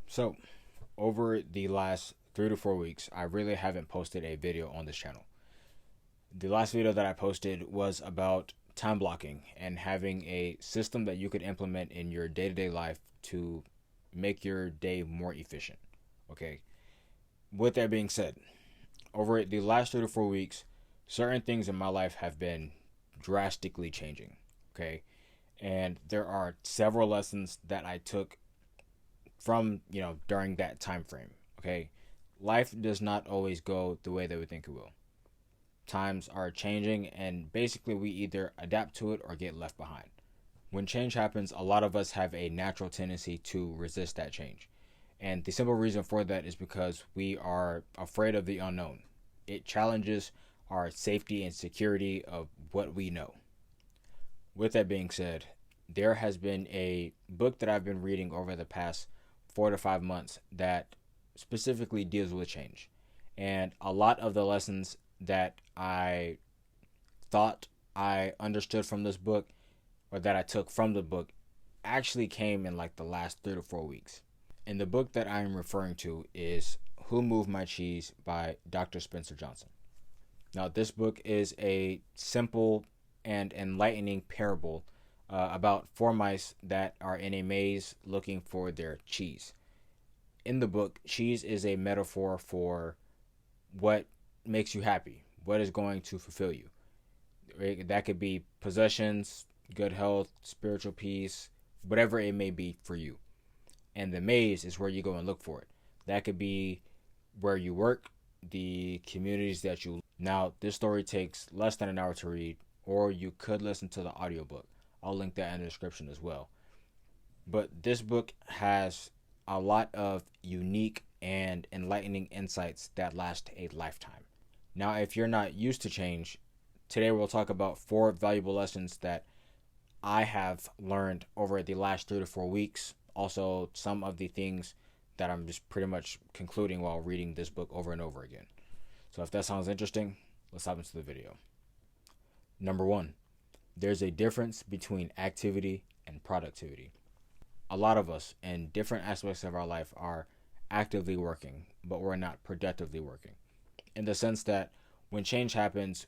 So, over the last 3 to 4 weeks, I really haven't posted a video on this channel. The last video that I posted was about time blocking and having a system that you could implement in your day-to-day life to make your day more efficient. Okay. With that being said, over the last 3 to 4 weeks, certain things in my life have been drastically changing. Okay. And there are several lessons that I took from, during that time frame. Okay. Life does not always go the way that we think it will. Times are changing, and basically we either adapt to it or get left behind. When change happens, a lot of us have a natural tendency to resist that change. And the simple reason for that is because we are afraid of the unknown. It challenges our safety and security of what we know. With that being said, there has been a book that I've been reading over the past 4 to 5 months that specifically deals with change. And a lot of the lessons that I thought I understood from this book, or that I took from the book, actually came in like the last 3 to 4 weeks. And the book that I am referring to is Who Moved My Cheese by Dr. Spencer Johnson. Now, this book is a simple and enlightening parable about four mice that are in a maze looking for their cheese. In the book, cheese is a metaphor for what makes you happy, what is going to fulfill you. That could be possessions, good health, spiritual peace, whatever it may be for you. And the maze is where you go and look for it. That could be where you work, the communities that you. Now, this story takes less than an hour to read, or you could listen to the audiobook. I'll link that in the description as well. But this book has a lot of unique and enlightening insights that last a lifetime. Now, if you're not used to change, today we'll talk about 4 valuable lessons that I have learned over the last 3 to 4 weeks. Also, some of the things that I'm just pretty much concluding while reading this book over and over again. So if that sounds interesting, let's hop into the video. Number 1, there's a difference between activity and productivity. A lot of us in different aspects of our life are actively working, but we're not productively working. In the sense that when change happens,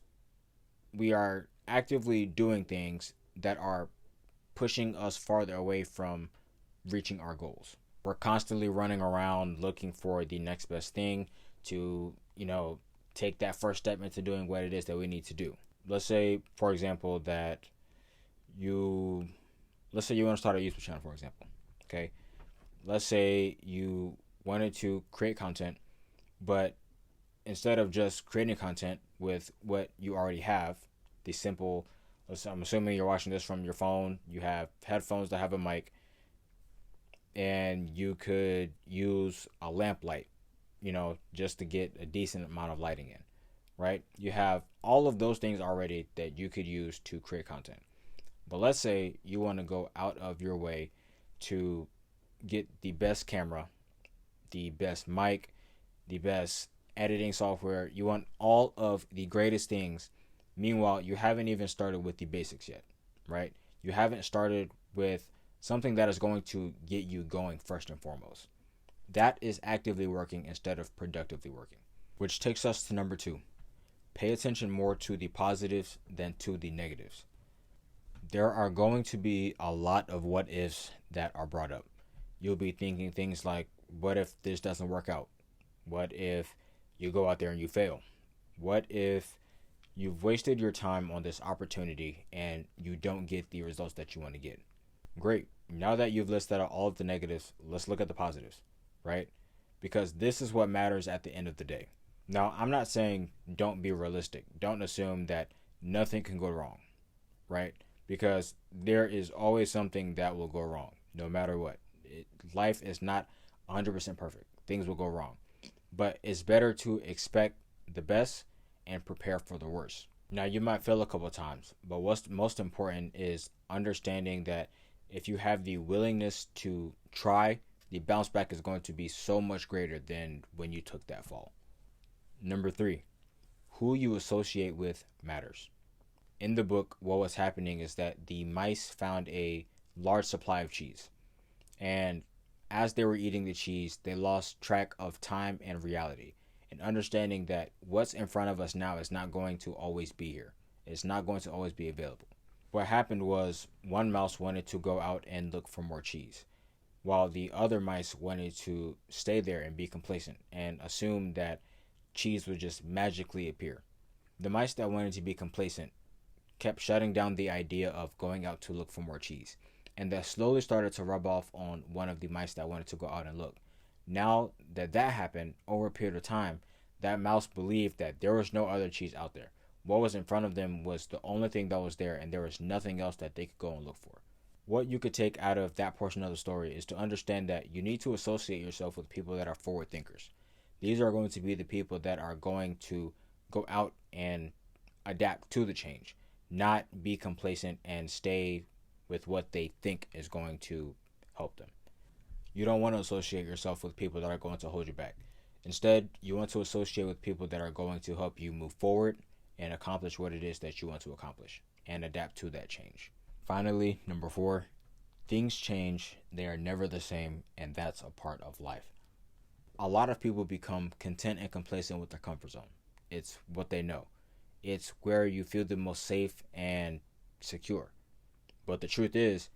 we are actively doing things that are pushing us farther away from reaching our goals. We're constantly running around looking for the next best thing to, take that first step into doing what it is that we need to do. Let's say, for example, that let's say you want to start a YouTube channel, for example. Okay. Let's say you wanted to create content, but instead of just creating content with what you already have, the simple, I'm assuming you're watching this from your phone, you have headphones that have a mic, and you could use a lamp light, just to get a decent amount of lighting in, right? You have all of those things already that you could use to create content. But let's say you want to go out of your way to get the best camera, the best mic, the best editing software. You want all of the greatest things. Meanwhile, you haven't even started with the basics yet, right? You haven't started with something that is going to get you going first and foremost. That is actively working instead of productively working. Which takes us to number 2. Pay attention more to the positives than to the negatives. There are going to be a lot of what ifs that are brought up. You'll be thinking things like, what if this doesn't work out? What if you go out there and you fail? What if you've wasted your time on this opportunity and you don't get the results that you want to get? Great. Now that you've listed out all of the negatives, let's look at the positives, right? Because this is what matters at the end of the day. Now, I'm not saying don't be realistic. Don't assume that nothing can go wrong, right? Because there is always something that will go wrong, no matter what. Life is not 100% perfect. Things will go wrong. But it's better to expect the best and prepare for the worst. Now, you might fail a couple of times, but what's most important is understanding that if you have the willingness to try, the bounce back is going to be so much greater than when you took that fall. Number 3, who you associate with matters. In the book, what was happening is that the mice found a large supply of cheese. And As they were eating the cheese, they lost track of time and reality, and understanding that what's in front of us now is not going to always be here. It's not going to always be available. What happened was one mouse wanted to go out and look for more cheese, while the other mice wanted to stay there and be complacent and assume that cheese would just magically appear. The mice that wanted to be complacent kept shutting down the idea of going out to look for more cheese, and that slowly started to rub off on one of the mice that wanted to go out and look. Now that that happened over a period of time, that mouse believed that there was no other cheese out there. What was in front of them was the only thing that was there, and there was nothing else that they could go and look for. What you could take out of that portion of the story is to understand that you need to associate yourself with people that are forward thinkers. These are going to be the people that are going to go out and adapt to the change, not be complacent and stay with what they think is going to help them. You don't want to associate yourself with people that are going to hold you back. Instead, you want to associate with people that are going to help you move forward and accomplish what it is that you want to accomplish and adapt to that change. Finally, number 4, things change. They are never the same, and that's a part of life. A lot of people become content and complacent with their comfort zone. It's what they know. It's where you feel the most safe and secure. But the truth is,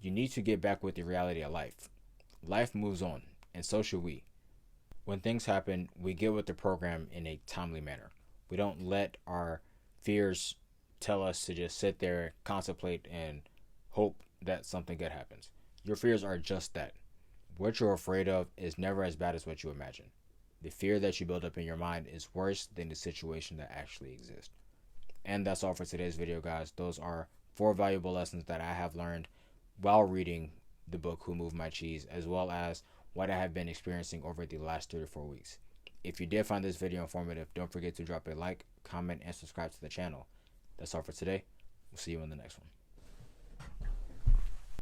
you need to get back with the reality of life. Life moves on, and so should we. When things happen, we get with the program in a timely manner. We don't let our fears tell us to just sit there, contemplate, and hope that something good happens. Your fears are just that. What you're afraid of is never as bad as what you imagine. The fear that you build up in your mind is worse than the situation that actually exists. And that's all for today's video, guys. Those are 4 valuable lessons that I have learned while reading the book Who Moved My Cheese, as well as what I have been experiencing over the last 3 to 4 weeks. If you did find this video informative, don't forget to drop a like, comment, and subscribe to the channel. That's all for today. We'll see you in the next one.